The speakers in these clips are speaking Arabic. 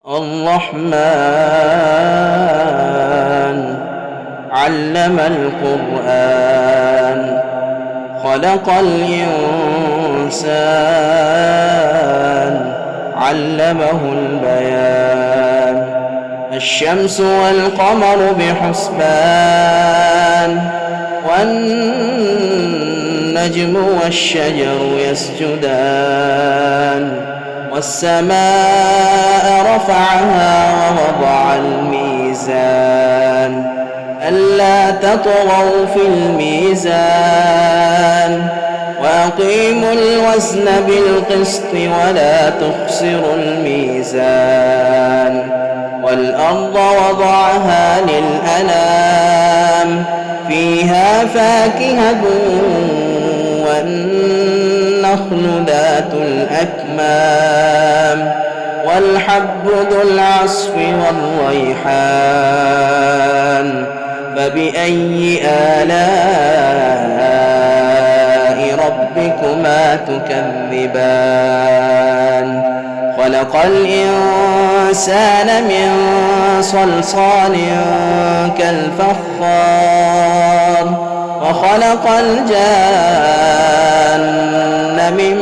الرحمن علم القرآن خلق الإنسان علمه البيان الشمس والقمر بحسبان والنجم والشجر يسجدان والسماء رفعها ووضع الميزان ألا تطغوا في الميزان وأقيموا الوزن بالقسط ولا تخسروا الميزان والأرض وضعها للأنام فيها فاكهة والنخل ذات الأكمام والحب ذو العصف والريحان فبأي آلاء ربكما تكذبان خلق الإنسان من صلصال كالفخار وخلق الجان من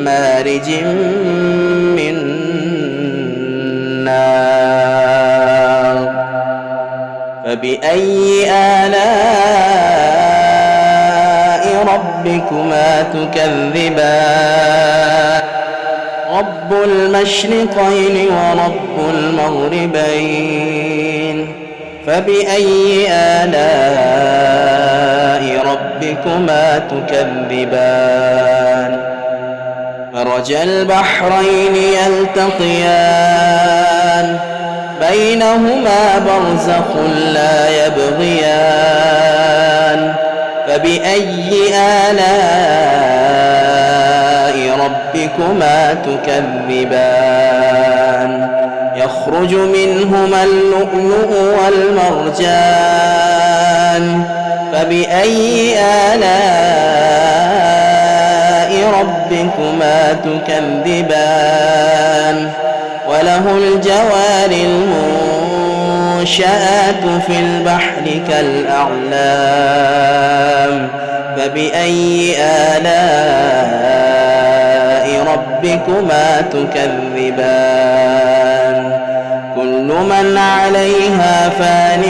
مارج من نار فبأي آلاء ربكما تكذبان رب المشرقين ورب المغربين فبأي آلاء ربكما تكذبان مرج البحرين يلتقيان بينهما برزخ لا يبغيان فبأي آلاء ربكما تكذبان يخرج منهما اللؤلؤ والمرجان فبأي آلاء ربكما تكذبان وله الجوار المنشآت في البحر كالأعلام فبأي آلاء ربكما تكذبان كل من عليها فان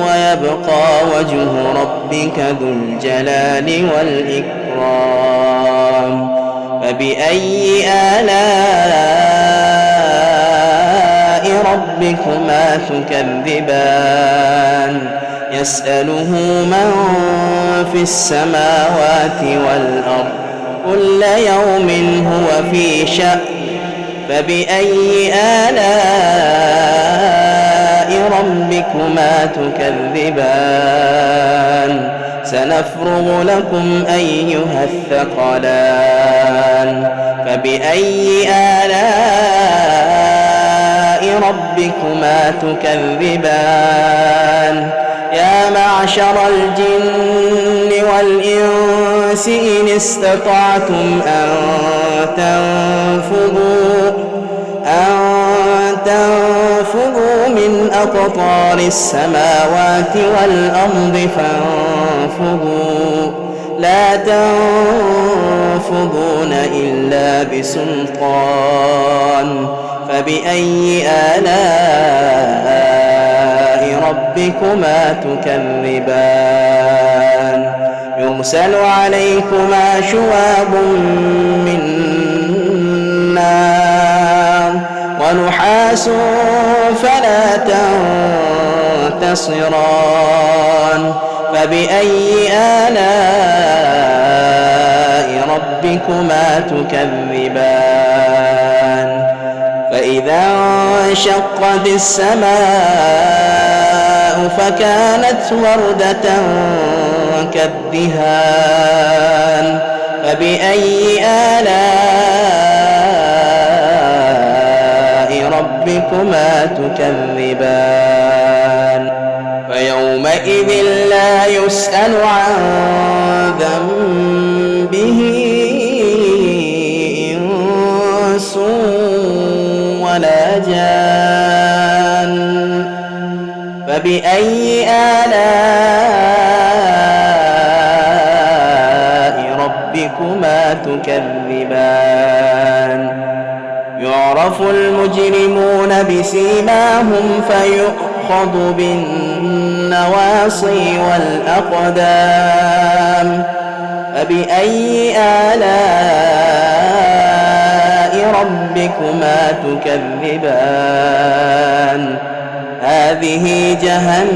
ويبقى وجه ربك ذو الجلال والإكرام فبأي آلاء ربكما تكذبان يسأله من في السماوات والأرض كل يوم هو في شأن فبأي آلاء ربكما تكذبان سنفرغ لكم أيها الثقلان فبأي آلاء ربكما تكذبان يا معشر الجن والإنس إن استطعتم أن تنفذوا من أقطار السماوات والأرض فانفذوا لا تنفذون إلا بسلطان فبأي آلاء ربكما تكذبان يرسل عليكما شواب من نار ونحاس فلا تنتصران فبأي آلاء ربكما تكذبان فإذا انشقت السماء فكانت وردة كالدهان فبأي آلاء ربكما تكذبان فيومئذ لا يسأل عن ذنبه إنس ولا جان فبأي آلاء ربكما تكذبان يعرف المجرمون بسيماهم فيؤخذ بالنواصي والأقدام فبأي آلاء ربكما تكذبان هذه جهنم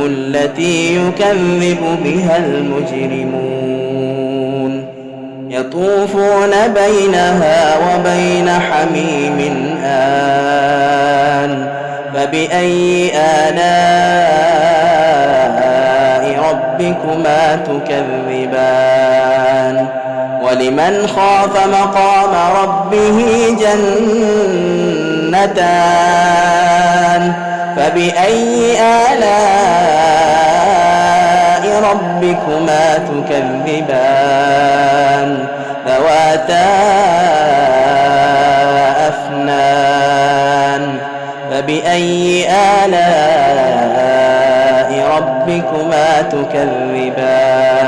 التي يكذب بها المجرمون يطوفون بينها وبين حميم آن فبأي آلاء ربكما تكذبان ولمن خاف مقام ربه جنتان فبأي آلاء ربكما تكذبان ذواتا أفنان فبأي آلاء ربكما تكذبان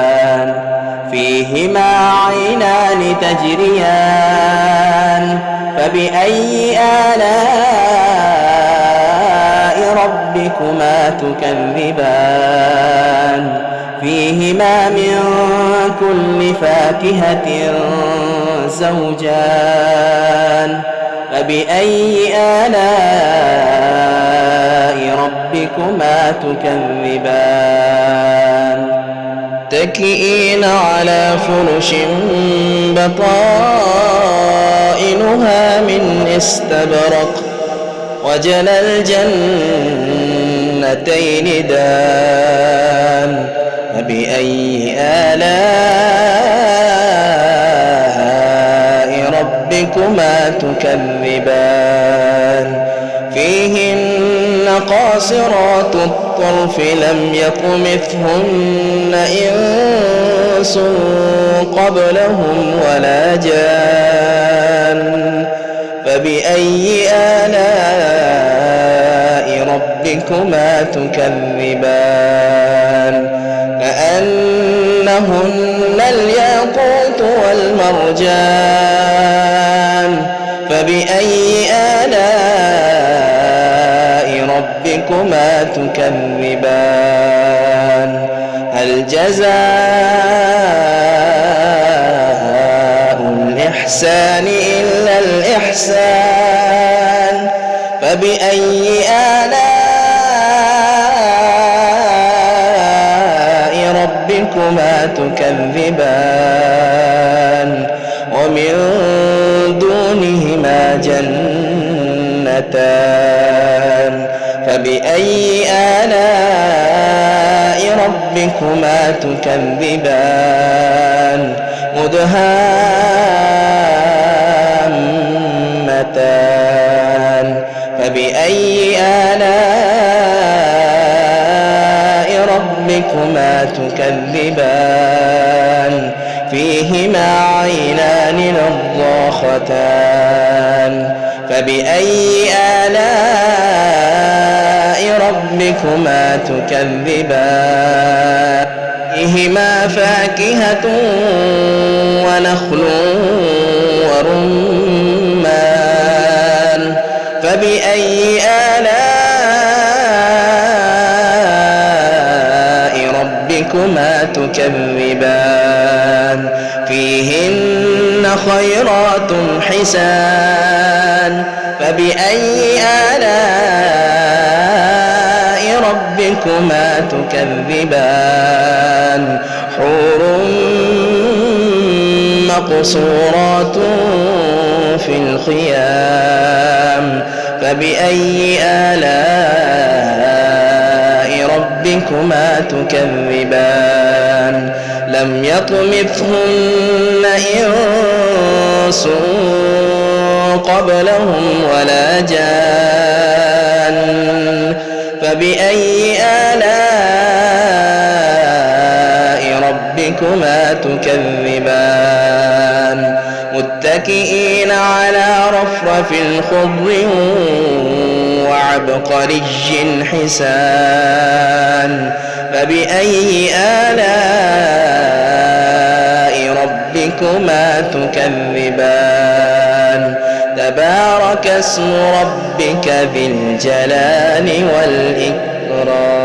فيهما عينان تجريان فبأي آلاء ربكما تكذبان فيهما من كل فاكهة زوجان فبأي آلاء ربكما تكذبان متكئين على فرش بطائنها من استبرق وجنى الجنتين دان فبأي آلاء ربكما تكذبان فيهن قاصرات الطرف لم يطمثهن إنس قبلهم ولا جان فبأي آلاء ربكما تكذبان كأنهن الياقوت والمرجان فبأي آلاء ربكما تكذبان هل جزاء الإحسان إلا الإحسان فبأي آلاء ربكما تكذبان ومن دونهما جنتان فبأي آلاء ربكما تكذبان مدهامتان فبأي آلاء ربكما تكذبان فيهما عينان نضاختان فبأي آلاء ربكما تكذبان فيهما فاكهة ونخل ورمان فبأي آلاء ربكما تكذبان فيهن خيرات حسان فبأي آلاء ربكما تكذبان حور مقصورات في الخيام فبأي آلاء ربكما تكذبان لم يطمثهن إنس قبلهم ولا جان فبأي آلاء ربكما تكذبان متكئين على رفرف خضر وعبقري حسان فبأي آلاء ربكما تكذبان تبارك اسم ربك ذي الجلال والإكرام